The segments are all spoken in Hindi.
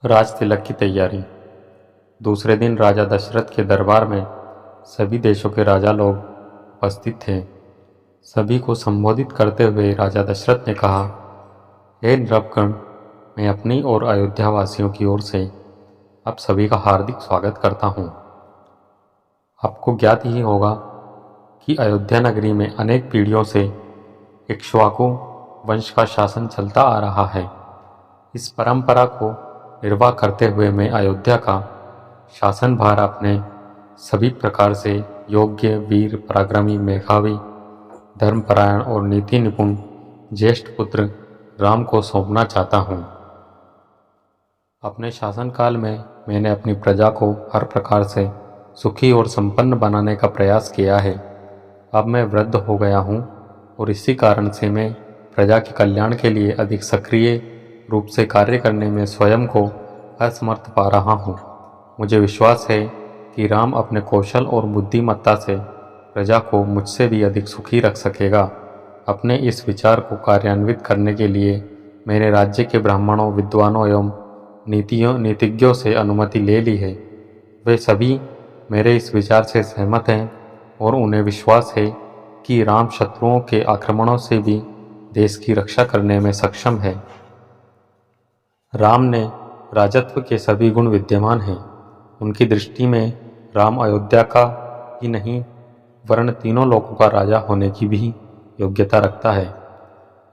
राज तिलक की तैयारी। दूसरे दिन राजा दशरथ के दरबार में सभी देशों के राजा लोग उपस्थित थे। सभी को संबोधित करते हुए राजा दशरथ ने कहा, हे नृपगण, मैं अपनी और अयोध्या वासियों की ओर से आप सभी का हार्दिक स्वागत करता हूँ। आपको ज्ञात ही होगा कि अयोध्या नगरी में अनेक पीढ़ियों से इक्ष्वाकु वंश का शासन चलता आ रहा है। इस परंपरा को निर्वाह करते हुए मैं अयोध्या का शासन भार अपने सभी प्रकार से योग्य, वीर, पराक्रमी, मेधावी, धर्मपरायण और नीति निपुण ज्येष्ठ पुत्र राम को सौंपना चाहता हूँ। अपने शासनकाल में मैंने अपनी प्रजा को हर प्रकार से सुखी और संपन्न बनाने का प्रयास किया है। अब मैं वृद्ध हो गया हूँ और इसी कारण से मैं प्रजा के कल्याण के लिए अधिक सक्रिय रूप से कार्य करने में स्वयं को असमर्थ पा रहा हूँ। मुझे विश्वास है कि राम अपने कौशल और बुद्धिमत्ता से प्रजा को मुझसे भी अधिक सुखी रख सकेगा। अपने इस विचार को कार्यान्वित करने के लिए मेरे राज्य के ब्राह्मणों, विद्वानों एवं नीतिज्ञों से अनुमति ले ली है। वे सभी मेरे इस विचार से सहमत हैं और उन्हें विश्वास है कि राम शत्रुओं के आक्रमणों से भी देश की रक्षा करने में सक्षम है। राम ने राजत्व के सभी गुण विद्यमान हैं। उनकी दृष्टि में राम अयोध्या का ही नहीं वरन तीनों लोकों का राजा होने की भी योग्यता रखता है।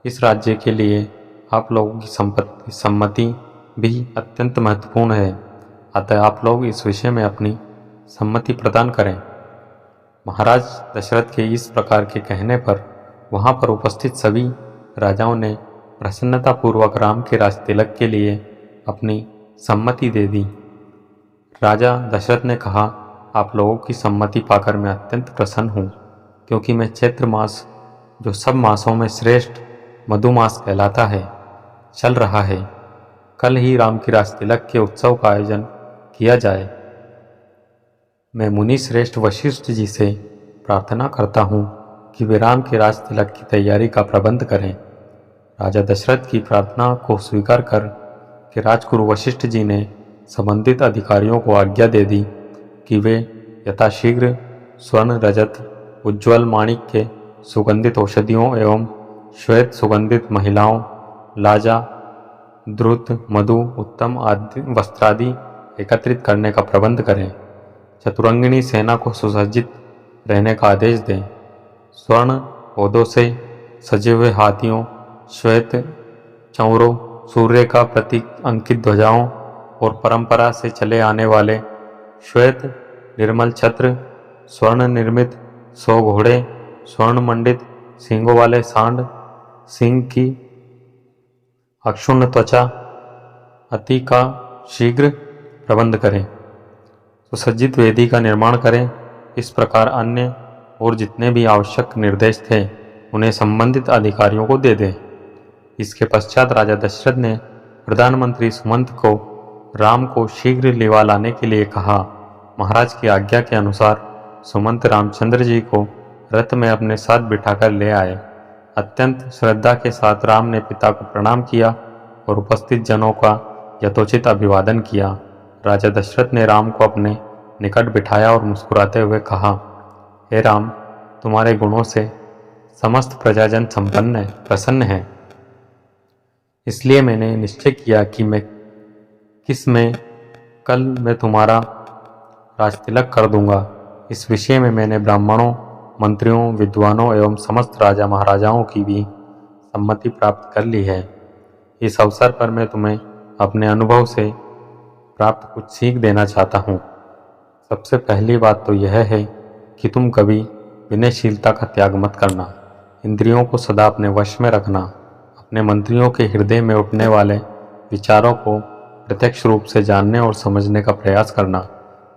इस राज्य के लिए आप लोगों की सम्मति भी अत्यंत महत्वपूर्ण है। अतः आप लोग इस विषय में अपनी सम्मति प्रदान करें। महाराज दशरथ के इस प्रकार के कहने पर वहां पर उपस्थित सभी राजाओं ने प्रसन्नतापूर्वक राम के राज तिलक के लिए अपनी सम्मति दे दी। राजा दशरथ ने कहा, आप लोगों की सम्मति पाकर मैं अत्यंत प्रसन्न हूँ, क्योंकि मैं चैत्र मास, जो सब मासों में श्रेष्ठ मधुमास कहलाता है, चल रहा है। कल ही राम की राज तिलक के उत्सव का आयोजन किया जाए। मैं मुनि श्रेष्ठ वशिष्ठ जी से प्रार्थना करता हूँ कि वे राम के राज तिलक की तैयारी का प्रबंध करें। राजा दशरथ की प्रार्थना को स्वीकार कर के राजगुरु वशिष्ठ जी ने संबंधित अधिकारियों को आज्ञा दे दी कि वे यथाशीघ्र स्वर्ण, रजत, उज्ज्वल माणिक्य, सुगंधित औषधियों एवं श्वेत सुगंधित महिलाओं, लाजा, द्रुत, मधु, उत्तम आदि वस्त्रादि एकत्रित करने का प्रबंध करें। चतुरंगिणी सेना को सुसज्जित रहने का आदेश दें। स्वर्ण पौधों से सजे हुए हाथियों, श्वेत चौरों, सूर्य का प्रतीक अंकित ध्वजाओं और परंपरा से चले आने वाले श्वेत निर्मल छत्र, स्वर्ण निर्मित 100 घोड़े, स्वर्ण मंडित सींगों वाले सांड, सिंह की अक्षुण्ण त्वचा अति का शीघ्र प्रबंध करें। सुसज्जित वेदी का निर्माण करें। इस प्रकार अन्य और जितने भी आवश्यक निर्देश थे उन्हें संबंधित अधिकारियों को दे दें। इसके पश्चात राजा दशरथ ने प्रधानमंत्री सुमंत को राम को शीघ्र लिवा लाने के लिए कहा। महाराज की आज्ञा के अनुसार सुमंत रामचंद्र जी को रथ में अपने साथ बिठाकर ले आए। अत्यंत श्रद्धा के साथ राम ने पिता को प्रणाम किया और उपस्थित जनों का यथोचित अभिवादन किया। राजा दशरथ ने राम को अपने निकट बिठाया और मुस्कुराते हुए कहा, हे राम, तुम्हारे गुणों से समस्त प्रजाजन प्रसन्न है। इसलिए मैंने निश्चय किया कि कल मैं तुम्हारा राजतिलक कर दूंगा। इस विषय में मैंने ब्राह्मणों, मंत्रियों, विद्वानों एवं समस्त राजा महाराजाओं की भी सम्मति प्राप्त कर ली है। इस अवसर पर मैं तुम्हें अपने अनुभव से प्राप्त कुछ सीख देना चाहता हूँ। सबसे पहली बात तो यह है कि तुम कभी विनयशीलता का त्याग मत करना। इंद्रियों को सदा अपने वश में रखना। अपने मंत्रियों के हृदय में उठने वाले विचारों को प्रत्यक्ष रूप से जानने और समझने का प्रयास करना।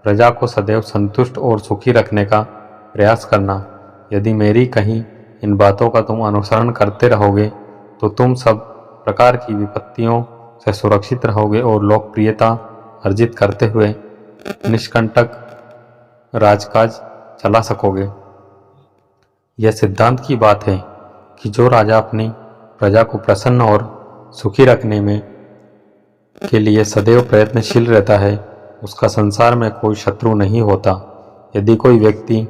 प्रजा को सदैव संतुष्ट और सुखी रखने का प्रयास करना। यदि मेरी कहीं इन बातों का तुम अनुसरण करते रहोगे तो तुम सब प्रकार की विपत्तियों से सुरक्षित रहोगे और लोकप्रियता अर्जित करते हुए निष्कंटक राजकाज चला सकोगे। यह सिद्धांत की बात है कि जो राजा अपनी प्रजा को प्रसन्न और सुखी रखने में के लिए सदैव प्रयत्नशील रहता है, उसका संसार में कोई शत्रु नहीं होता। यदि कोई व्यक्ति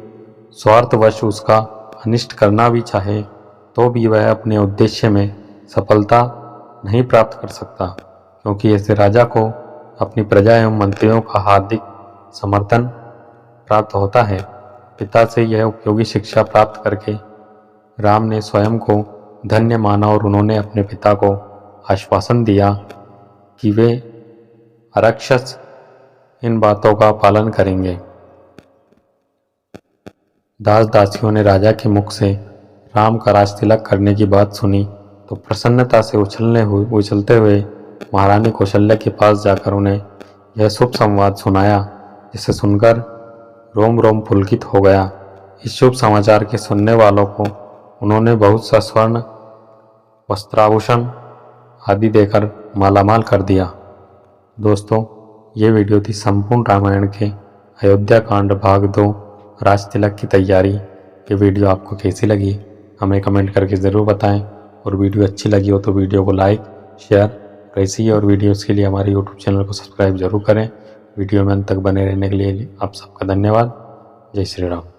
स्वार्थवश उसका अनिष्ट करना भी चाहे तो भी वह अपने उद्देश्य में सफलता नहीं प्राप्त कर सकता, क्योंकि ऐसे राजा को अपनी प्रजा एवं मंत्रियों का हार्दिक समर्थन प्राप्त होता है। पिता से यह उपयोगी शिक्षा प्राप्त करके राम ने स्वयं को धन्य माना और उन्होंने अपने पिता को आश्वासन दिया कि वे अरक्षस इन बातों का पालन करेंगे। दास दासियों ने राजा के मुख से राम का राज तिलक करने की बात सुनी तो प्रसन्नता से उछलते हुए महारानी कौशल्या के पास जाकर उन्हें यह शुभ संवाद सुनाया, जिसे सुनकर रोम रोम पुलकित हो गया। इस शुभ समाचार के सुनने वालों को उन्होंने बहुत सा स्वर्ण वस्त्राभूषण आदि देकर मालामाल कर दिया। दोस्तों, ये वीडियो थी संपूर्ण रामायण के अयोध्या कांड भाग 2 राज तिलक की तैयारी। ये वीडियो आपको कैसी लगी हमें कमेंट करके ज़रूर बताएं, और वीडियो अच्छी लगी हो तो वीडियो को लाइक, शेयर ऐसी ही और वीडियोस के लिए हमारे यूट्यूब चैनल को सब्सक्राइब जरूर करें। वीडियो में अंत तक बने रहने के लिए आप सबका धन्यवाद। जय श्री राम।